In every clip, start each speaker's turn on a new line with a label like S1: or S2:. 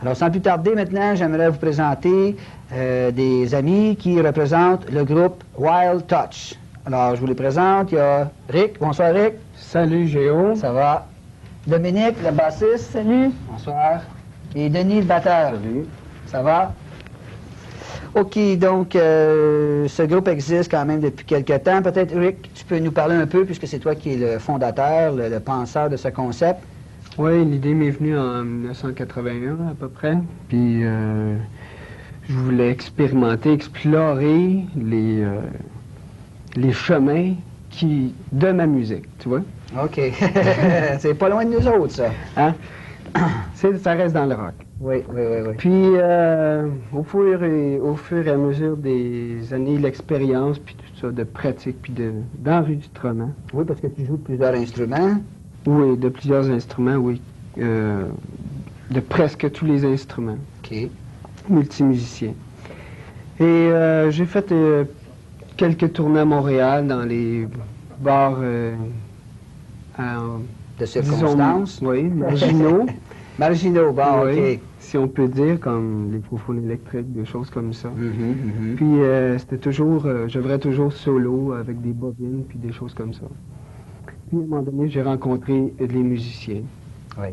S1: Alors, sans plus tarder, maintenant, j'aimerais vous présenter des amis qui représentent le groupe Wild Touch. Alors, je vous les présente. Il y a Rick. Bonsoir, Rick.
S2: Salut, Géo.
S1: Ça va? Dominique, le bassiste. Salut. Bonsoir. Et Denis, le batteur.
S2: Salut.
S1: Ça va? OK, donc, ce groupe existe quand même depuis quelque temps. Peut-être, Rick, tu peux nous parler un peu, puisque c'est toi qui es le fondateur, le penseur de ce concept.
S2: Oui, l'idée m'est venue en 1981 à peu près. Puis je voulais expérimenter, explorer les chemins de ma musique, tu vois?
S1: OK. C'est pas loin de nous autres, ça.
S2: Hein? Ça reste dans le rock.
S1: Oui, oui, oui, oui.
S2: Puis au fur et à mesure des années, l'expérience, puis tout ça, de pratique, puis d'enregistrement.
S1: Oui, parce que tu joues de plusieurs instruments.
S2: Oui, de plusieurs instruments, oui. De presque tous les instruments.
S1: OK.
S2: Multimusicien. Et j'ai fait quelques tournées à Montréal dans les bars
S1: de circonstances.
S2: Oui, marginaux.
S1: Marginaux, bon,
S2: oui,
S1: OK.
S2: si on peut dire, comme les faux-founes électriques, des choses comme ça.
S1: Mm-hmm.
S2: Puis c'était toujours, j'œuvrais toujours solo avec des bobines, puis des choses comme ça. Puis à un moment donné, j'ai rencontré des musiciens.
S1: Oui.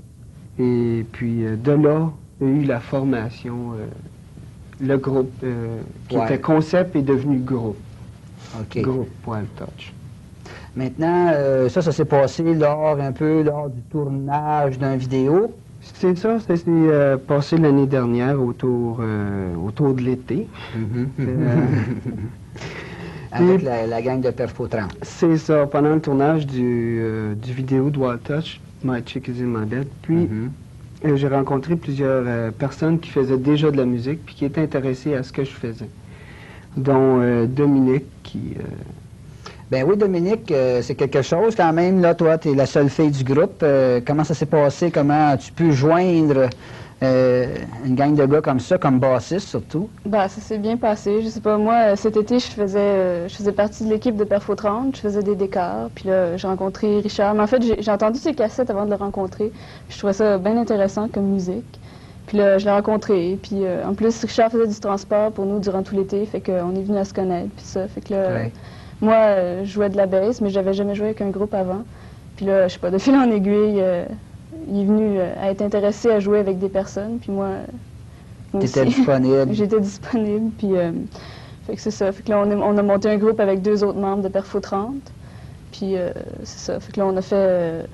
S2: Et puis de là, il y a eu la formation, le groupe qui était concept est devenu groupe.
S1: OK.
S2: Groupe Wild Touch.
S1: Maintenant, ça s'est passé lors du tournage d'un vidéo.
S2: C'est ça, ça s'est passé l'année dernière autour de l'été.
S1: Avec la gang de Perfotran.
S2: C'est ça, pendant le tournage du vidéo de Wild Touch, My Chick is in My Bed. Puis j'ai rencontré plusieurs personnes qui faisaient déjà de la musique puis qui étaient intéressées à ce que je faisais. Dont Dominique qui...
S1: Ben oui, Dominique, c'est quelque chose quand même. Là, toi, tu es la seule fille du groupe. Comment ça s'est passé? Comment tu peux joindre une gang de gars comme ça, comme bassiste surtout?
S3: Ben, ça s'est bien passé. Je sais pas, moi, cet été, je faisais partie de l'équipe de Perfo 30. Je faisais des décors. Puis là, j'ai rencontré Richard. Mais en fait, j'ai entendu ses cassettes avant de le rencontrer. Puis je trouvais ça bien intéressant comme musique. Puis là, je l'ai rencontré. Puis en plus, Richard faisait du transport pour nous durant tout l'été. Fait qu'on est venu à se connaître. Puis ça, fait que là...
S1: Ouais.
S3: Moi, je jouais de la bass, mais j'avais jamais joué avec un groupe avant. Puis là, je sais pas, de fil en aiguille, il est venu à être intéressé à jouer avec des personnes. Puis moi
S1: T'étais disponible.
S3: J'étais disponible. Puis, fait que c'est ça. Fait que là, on a monté un groupe avec 2 autres membres de Perfo 30. Puis c'est ça. Fait que là,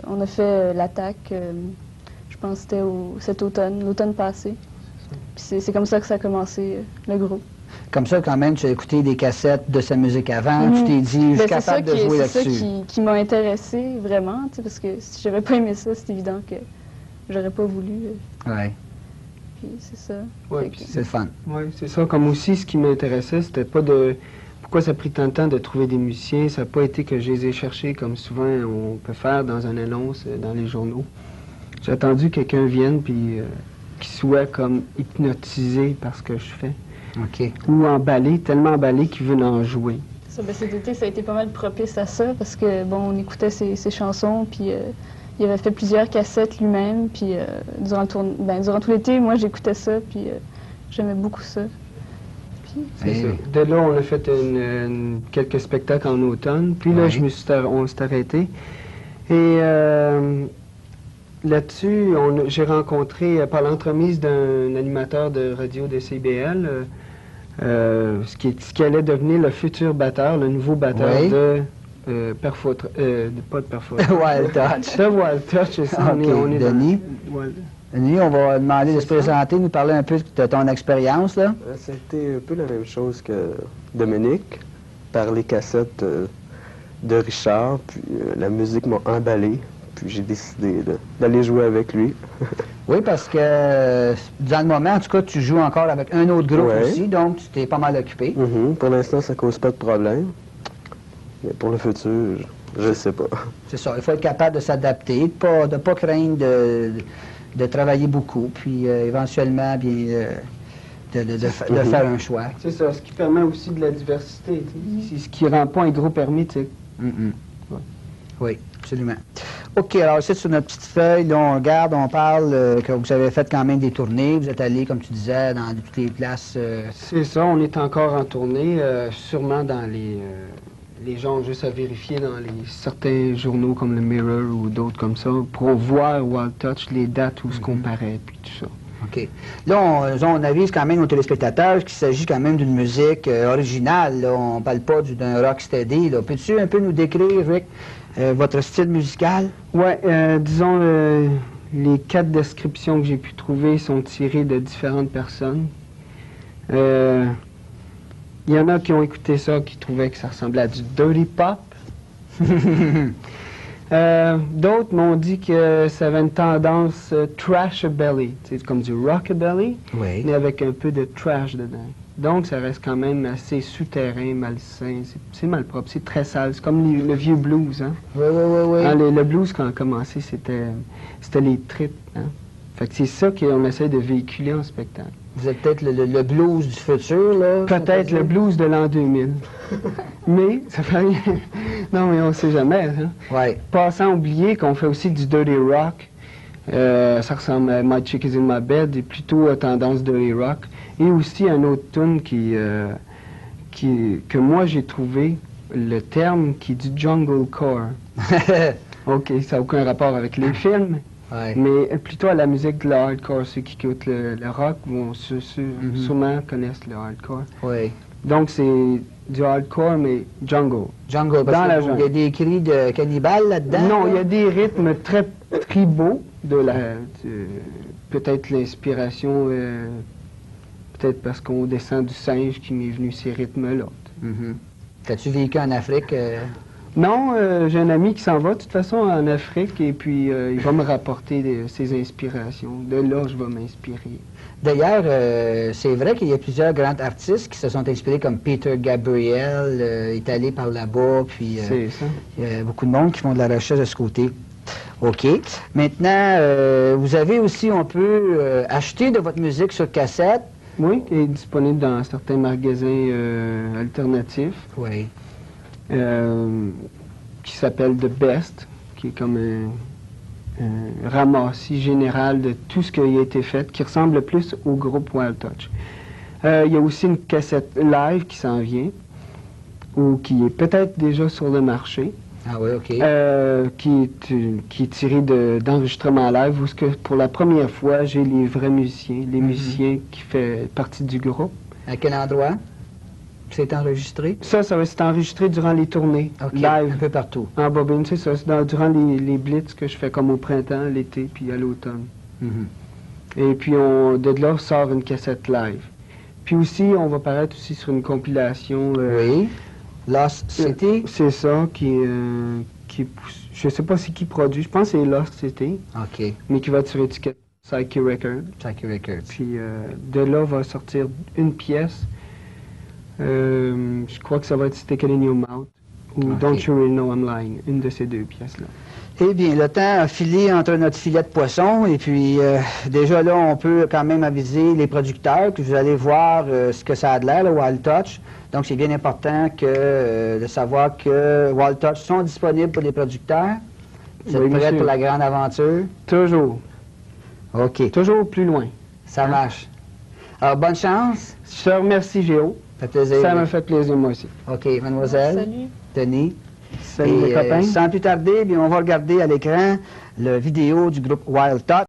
S3: on a fait l'attaque. Je pense que c'était cet automne, l'automne passé. Puis c'est comme ça que ça a commencé, le groupe.
S1: Comme ça, quand même, tu as écouté des cassettes de sa musique avant, tu t'es dit, je suis capable de jouer là-dessus.
S3: C'est ça qui m'a intéressée, vraiment, parce que si j'avais pas aimé ça, c'est évident que j'aurais pas voulu.
S1: Oui.
S3: Puis c'est ça.
S2: Ouais,
S1: c'est le fun.
S2: Oui, c'est ça. Comme aussi, ce qui m'intéressait, c'était pas de... Pourquoi ça a pris tant de temps de trouver des musiciens? Ça n'a pas été que je les ai cherchés comme souvent on peut faire dans une annonce, dans les journaux. J'ai attendu que quelqu'un vienne, puis qui soit comme hypnotisé par ce que je fais.
S1: OK.
S2: Ou emballé, tellement emballé qu'il veut en jouer.
S3: Ça, ben, cet été, ça a été pas mal propice à ça, parce que, bon, on écoutait ses chansons, puis il avait fait plusieurs cassettes lui-même, puis durant tout l'été, moi, j'écoutais ça, puis j'aimais beaucoup ça. Puis,
S2: c'est ça. De là, on a fait quelques spectacles en automne, puis là, on s'est arrêté. Et là-dessus, j'ai rencontré, par l'entremise d'un animateur de radio de CBL, ce qui allait devenir le futur batteur, le nouveau batteur de pas de Perfo.
S1: Wild Touch.
S2: De Wild Touch, c'est ça.
S1: OK, Denis. Denis, on va demander de se présenter, nous parler un peu de ton expérience, là.
S4: C'était un peu la même chose que Dominique, par les cassettes de Richard, puis la musique m'a emballé. Puis j'ai décidé d'aller jouer avec lui.
S1: Oui, parce que dans le moment, en tout cas, tu joues encore avec un autre groupe aussi, donc tu t'es pas mal occupé.
S4: Pour l'instant, ça cause pas de problème. Mais pour le futur, je ne sais pas.
S1: C'est ça, il faut être capable de s'adapter, de pas craindre de travailler beaucoup, puis éventuellement, bien, de faire un choix.
S2: C'est ça, ce qui permet aussi de la diversité. C'est ce qui rend pas un groupe hermétique.
S1: Oui, absolument. OK, alors ici, sur notre petite feuille, là, on regarde, on parle que vous avez fait quand même des tournées. Vous êtes allé, comme tu disais, dans toutes les places.
S2: C'est ça, on est encore en tournée, sûrement dans les gens juste à vérifier dans certains journaux comme le Mirror ou d'autres comme ça, pour voir Wild Touch, les dates où ce qu'on paraît, puis tout ça.
S1: OK. Là, on avise quand même aux téléspectateurs qu'il s'agit quand même d'une musique originale. Là. On ne parle pas d'un rock steady. Peux-tu un peu nous décrire, Rick, votre style musical?
S2: Oui, disons, les 4 descriptions que j'ai pu trouver sont tirées de différentes personnes. Il y en a qui ont écouté ça, qui trouvaient que ça ressemblait à du dirty pop. D'autres m'ont dit que ça avait une tendance trashabilly, c'est comme du rockabilly,
S1: Oui.
S2: mais avec un peu de trash dedans. Donc ça reste quand même assez souterrain, malsain, c'est malpropre, c'est très sale, c'est comme le vieux blues. Hein?
S1: Oui, oui, oui, oui.
S2: Hein, le blues, quand on a commencé, c'était les tripes. Hein? Fait que c'est ça qu'on essaie de véhiculer en spectacle.
S1: Vous êtes peut-être le blues du futur, là?
S2: Peut-être le blues de l'an 2000. Mais, ça fait rien. Non, mais on ne sait jamais. Hein?
S1: Oui.
S2: Pas sans oublier qu'on fait aussi du dirty rock. Ça ressemble à My Chick is in My Bed, et plutôt à tendance dirty rock. Et aussi un autre tune que moi j'ai trouvé le terme qui est du junglecore. OK, ça n'a aucun rapport avec les films.
S1: Ouais.
S2: Mais plutôt à la musique de la hardcore. Ceux qui écoutent le rock vont sûrement connaissent le hardcore.
S1: Oui.
S2: Donc c'est du hardcore, mais jungle.
S1: Jungle, parce
S2: Dans la
S1: qu'il y a
S2: jungle.
S1: des cris de cannibales là-dedans?
S2: Non, il y
S1: là?
S2: a des rythmes très tribaux peut-être l'inspiration, peut-être parce qu'on descend du singe qui m'est venu ces rythmes-là.
S1: Mhm. T'as-tu vécu en Afrique?
S2: Non, j'ai un ami qui s'en va de toute façon en Afrique et puis il va me rapporter ses inspirations. De là, je vais m'inspirer.
S1: D'ailleurs, c'est vrai qu'il y a plusieurs grands artistes qui se sont inspirés, comme Peter Gabriel, est allé par là-bas, puis
S2: C'est ça.
S1: il y a beaucoup de monde qui font de la recherche de ce côté. OK. Maintenant, vous avez aussi, on peut acheter de votre musique sur cassette.
S2: Oui, qui est disponible dans certains magasins alternatifs.
S1: Oui.
S2: Qui s'appelle The Best, qui est comme un ramassis général de tout ce qui a été fait, qui ressemble plus au groupe Wild Touch. Il y a aussi une cassette live qui s'en vient, ou qui est peut-être déjà sur le marché,
S1: Ah oui, OK.
S2: qui est tirée d'enregistrements live, où ce que pour la première fois, j'ai les vrais musiciens, les musiciens qui font partie du groupe.
S1: À quel endroit c'est enregistré?
S2: Ça va être enregistré durant les tournées,
S1: OK.
S2: live.
S1: Un peu partout.
S2: En bobine, c'est ça. C'est durant les blitz que je fais comme au printemps, l'été, puis à l'automne.
S1: Mhm.
S2: Et puis, de là, sort une cassette live. Puis aussi, on va paraître aussi sur une compilation.
S1: Oui. Lost City?
S2: C'est ça, je sais pas c'est qui produit. Je pense que c'est Lost City,
S1: OK.
S2: mais qui va être sur étiquette Psyche Records.
S1: Psyche Records.
S2: Puis de là va sortir une pièce. Je crois que ça va être Stick It in Your Mouth ou
S1: Ok.
S2: Don't You Really Know I'm Lying, une de ces deux pièces-là.
S1: Eh bien, le temps a filé entre notre filet de poisson et puis déjà là, on peut quand même aviser les producteurs que vous allez voir ce que ça a de l'air, le Wild Touch. Donc, c'est bien important de savoir que Wild Touch sont disponibles pour les producteurs. Vous êtes
S2: Oui,
S1: prêts
S2: monsieur.
S1: pour la grande aventure?
S2: Toujours.
S1: OK,
S2: Toujours plus loin.
S1: ça marche. Alors, bonne chance.
S2: Je te remercie, Géo.
S1: Ça fait plaisir.
S2: Ça m'a fait plaisir, moi aussi.
S1: OK, mademoiselle,
S3: Salut.
S1: Denis.
S2: Salut,
S1: Et,
S2: les copains.
S1: sans plus tarder, bien, on va regarder à l'écran la vidéo du groupe Wild Touch.